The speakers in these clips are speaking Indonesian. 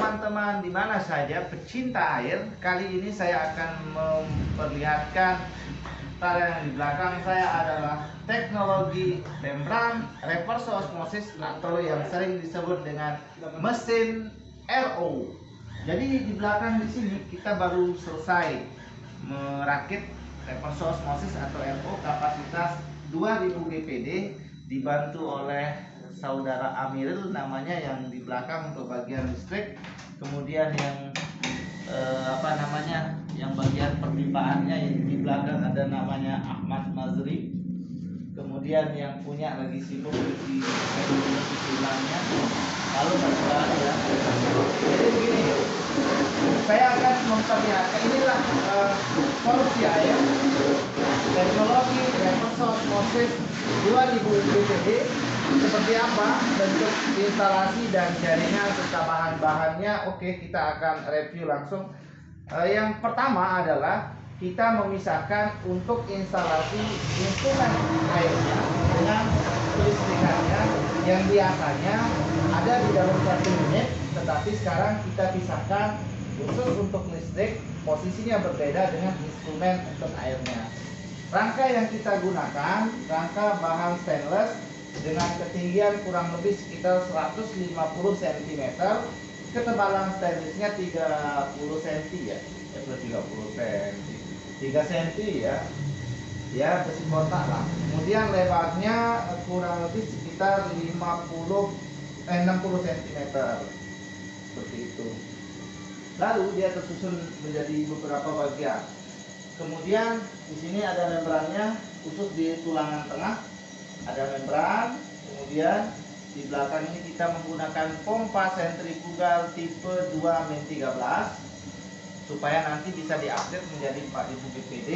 teman-teman di mana saja pecinta air. Kali ini saya akan memperlihatkan yang di belakang saya adalah teknologi membran reverse osmosis atau yang sering disebut dengan mesin RO. Jadi di belakang di sini kita baru selesai merakit reverse osmosis atau RO kapasitas 2000 GPD dibantu oleh saudara Amiril namanya yang di belakang untuk bagian listrik. Kemudian yang yang bagian perpipaannya yang di belakang ada namanya Ahmad Mazri. Kemudian yang punya lagi sibuk di ulangnya. Lalu terserah ya. Jadi begini, saya akan memperlihatkan inilah solusi air teknologi reverse osmosis 2000 GPD. Seperti apa bentuk instalasi dan jaringan serta bahan-bahannya. Oke, kita akan review langsung. Yang pertama adalah kita memisahkan untuk instalasi instrumen airnya dengan kelistrikannya yang biasanya ada di dalam satu unit, tetapi sekarang kita pisahkan khusus untuk listrik. Posisinya berbeda dengan instrumen untuk airnya. Rangka yang kita gunakan rangka bahan stainless dengan ketinggian kurang lebih sekitar 150 cm, ketebalan stainlessnya 30 cm ya, 30 cm, 3 cm ya besi kotak lah. Kemudian lebarnya kurang lebih sekitar 60 cm seperti itu. Lalu dia tersusun menjadi beberapa bagian. Kemudian di sini ada membrannya khusus di tulangan tengah. Ada membran, kemudian di belakang ini kita menggunakan pompa sentrifugal tipe 2-13 supaya nanti bisa diupdate menjadi 4000 BPD.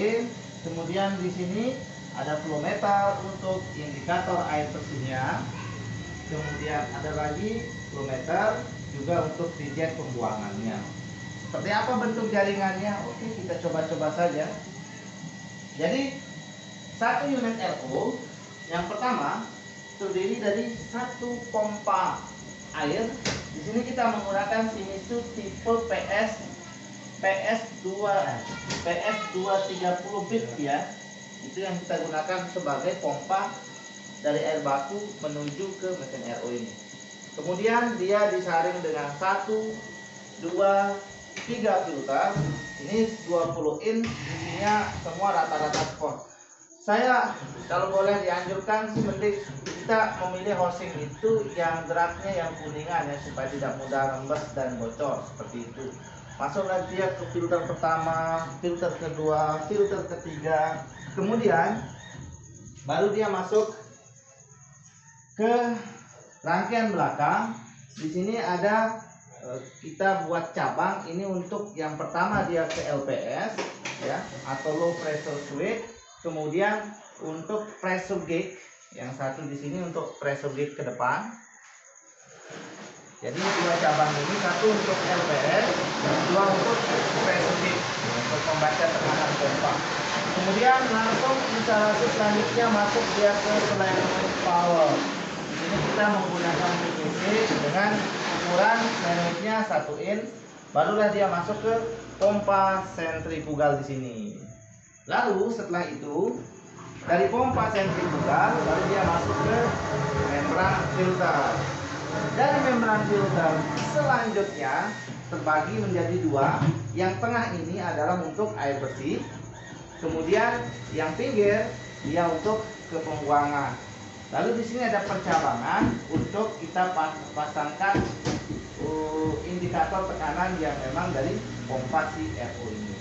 Kemudian di sini ada flow meter untuk indikator air bersihnya. Kemudian ada lagi flow meter juga untuk dijet pembuangannya. Seperti apa bentuk jaringannya? Oke, kita coba-coba saja. Jadi satu unit RO yang pertama terdiri dari satu pompa air. Di sini kita menggunakan Shimizu tipe PS230 bit ya. Itu yang kita gunakan sebagai pompa dari air baku menuju ke mesin RO ini. Kemudian dia disaring dengan 1, 2, 3 filter. Ini 20 in, isinya semua rata-rata sport. Saya kalau boleh dianjurkan sih mending kita memilih housing itu yang draknya yang kuningan ya, supaya tidak mudah rembes dan bocor seperti itu. Masuklah dia ke filter pertama, filter kedua, filter ketiga, kemudian baru dia masuk ke rangkaian belakang. Di sini ada kita buat cabang ini untuk yang pertama dia ke LPS ya, atau low pressure switch. Kemudian untuk pressure gauge yang satu di sini untuk pressure gauge ke depan. Jadi dua cabang ini, satu untuk LPS dan dua untuk pressure gauge untuk membaca tekanan pompa. Kemudian langsung instalasi selanjutnya masuk dia ke selective power. Di sini kita menggunakan PVC dengan ukuran senitnya 1 in. Barulah dia masuk ke pompa sentrifugal di sini. Lalu setelah itu dari pompa sentrifugal lalu dia masuk ke membran filter. Dari membran filter selanjutnya terbagi menjadi dua. Yang tengah ini adalah untuk air bersih. Kemudian yang pinggir dia untuk ke pembuangan. Lalu di sini ada percabangan untuk kita pasangkan indikator tekanan yang memang dari pompa si RO ini.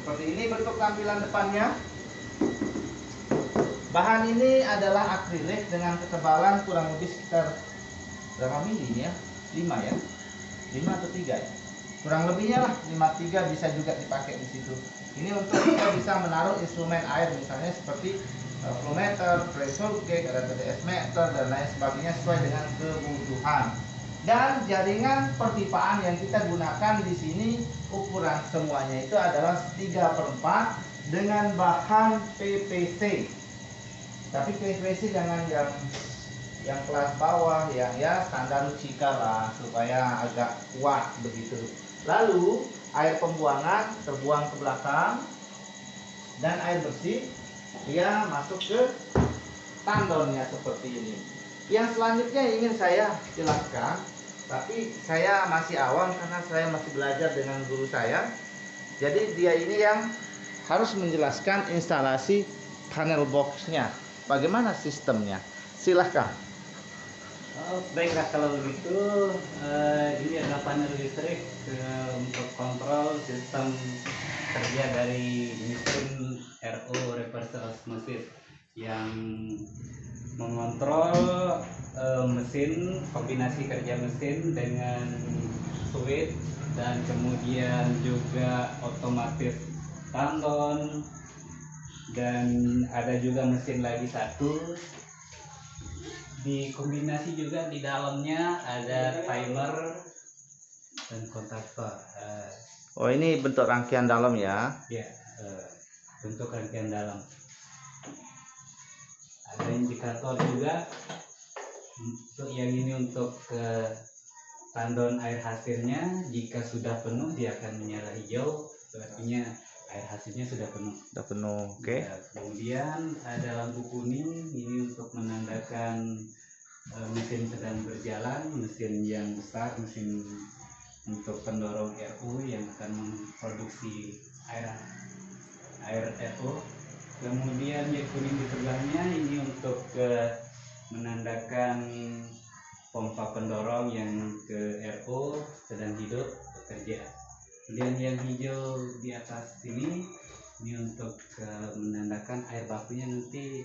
Seperti ini bentuk tampilan depannya. Bahan ini adalah akrilik dengan ketebalan kurang lebih sekitar berapa mili ini ya? 5 ya? 5 atau 3 ya? Kurang lebihnya lah 53 bisa juga dipakai di situ. Ini untuk kita bisa menaruh instrumen air misalnya seperti flow meter, pressure gauge, ada TDS meter dan lain sebagainya sesuai dengan kebutuhan. Dan jaringan perpipaan yang kita gunakan di sini ukuran semuanya itu adalah 3/4 dengan bahan PVC. Tapi PVC jangan yang yang kelas bawah, yang ya standar Lucika lah, supaya agak kuat begitu. Lalu air pembuangan terbuang ke belakang, dan air bersih dia masuk ke tandonnya seperti ini. Yang selanjutnya ingin saya jelaskan, tapi saya masih awam karena saya masih belajar dengan guru saya. Jadi dia ini yang harus menjelaskan instalasi panel boxnya, bagaimana sistemnya. Silahkan. Oh, baiklah kalau begitu, ini adalah panel listrik untuk kontrol sistem kerja dari mesin RO reverse osmosis yang mengontrol mesin, kombinasi kerja mesin dengan switch, dan kemudian juga otomatis tandon, dan ada juga mesin lagi satu. Dikombinasi juga di dalamnya ada timer dan kontaktor. Oh, ini bentuk rangkaian dalam ya? Ya, bentuk rangkaian dalam. Ada indikator juga. Untuk yang ini untuk tandon air hasilnya, jika sudah penuh dia akan menyala hijau, artinya air hasilnya sudah penuh. Sudah penuh, oke. Ya, kemudian ada lampu kuning, ini untuk menandakan mesin sedang berjalan, mesin yang besar, mesin untuk pendorong RO yang akan memproduksi air RO. Kemudian yang kuning di sebelahnya ini untuk menandakan pompa pendorong yang ke RO sedang hidup bekerja. Kemudian yang hijau di atas ini untuk menandakan air bakunya nanti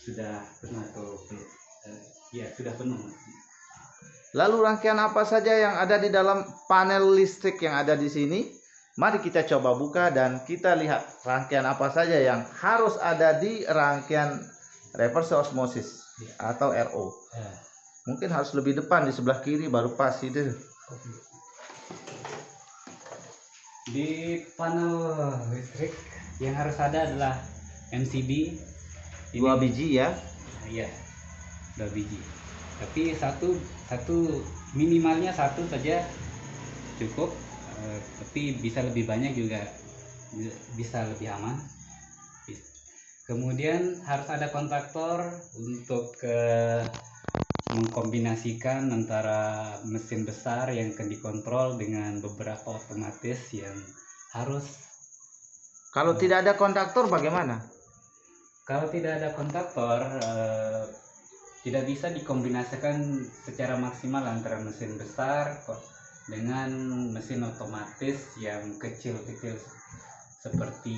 sudah penuh atau ya sudah penuh. Lalu rangkaian apa saja yang ada di dalam panel listrik yang ada di sini? Mari kita coba buka dan kita lihat rangkaian apa saja yang harus ada di rangkaian reverse osmosis atau RO. Mungkin harus lebih depan, di sebelah kiri baru pas itu. Di panel listrik yang harus ada adalah MCB 2 biji ya? Iya, 2 biji. Tapi satu minimalnya satu saja cukup. Tapi bisa lebih banyak juga, bisa lebih aman. Kemudian harus ada kontaktor untuk mengkombinasikan antara mesin besar yang akan dikontrol dengan beberapa otomatis yang harus. Kalau tidak ada kontaktor bagaimana? Kalau tidak ada kontaktor, tidak bisa dikombinasikan secara maksimal antara mesin besar dengan mesin otomatis yang kecil-kecil seperti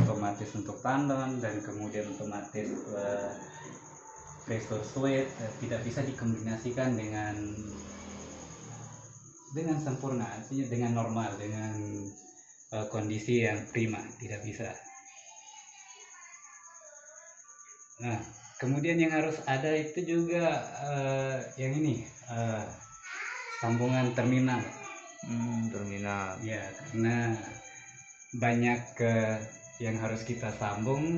otomatis untuk tandon dan kemudian otomatis pressure switch, tidak bisa dikombinasikan dengan sempurna, artinya dengan normal, dengan kondisi yang prima, tidak bisa. Nah, kemudian yang harus ada itu juga yang ini sambungan terminal. Terminal. Ya, karena banyak yang harus kita sambung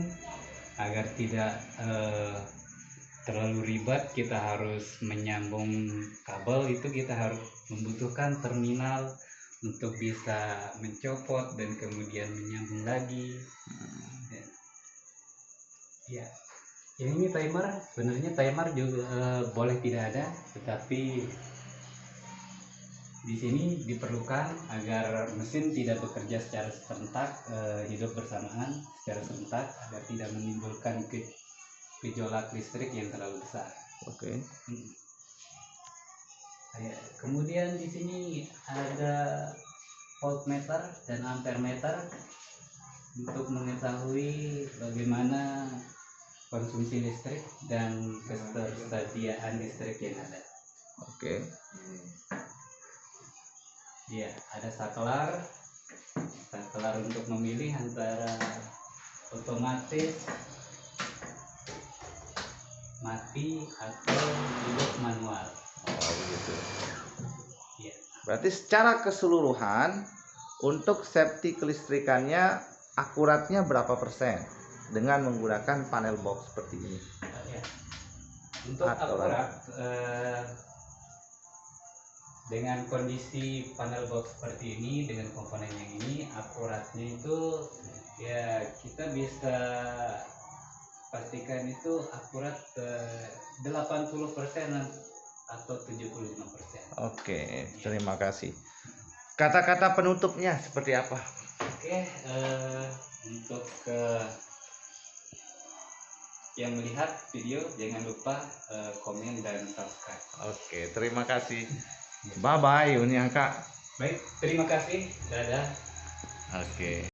agar tidak terlalu ribet. Kita harus menyambung kabel, itu kita harus membutuhkan terminal untuk bisa mencopot dan kemudian menyambung lagi. Ya, ini timer, sebenarnya timer juga boleh tidak ada, tetapi di sini diperlukan agar mesin tidak bekerja secara serentak, hidup bersamaan secara serentak, agar tidak menimbulkan gejolak listrik yang terlalu besar. Oke. Kemudian di sini ada voltmeter dan ampermeter untuk mengetahui bagaimana konsumsi listrik dan ketersediaan listrik yang ada. Oke. Ya, ada saklar untuk memilih antara otomatis, mati, atau hidup manual. Oh, begitu. Ya. Berarti secara keseluruhan untuk safety kelistrikannya akuratnya berapa persen dengan menggunakan panel box seperti ini? Ya. Untuk Aturan. akurat, dengan kondisi panel box seperti ini dengan komponen yang ini, akuratnya itu ya kita bisa pastikan itu akurat 80% atau 75%. Oke, terima kasih. Kata-kata penutupnya seperti apa? Oke, untuk yang melihat video jangan lupa komen dan subscribe. Oke, terima kasih. Bye bye Uniangka. Baik, terima kasih. Dadah. Oke.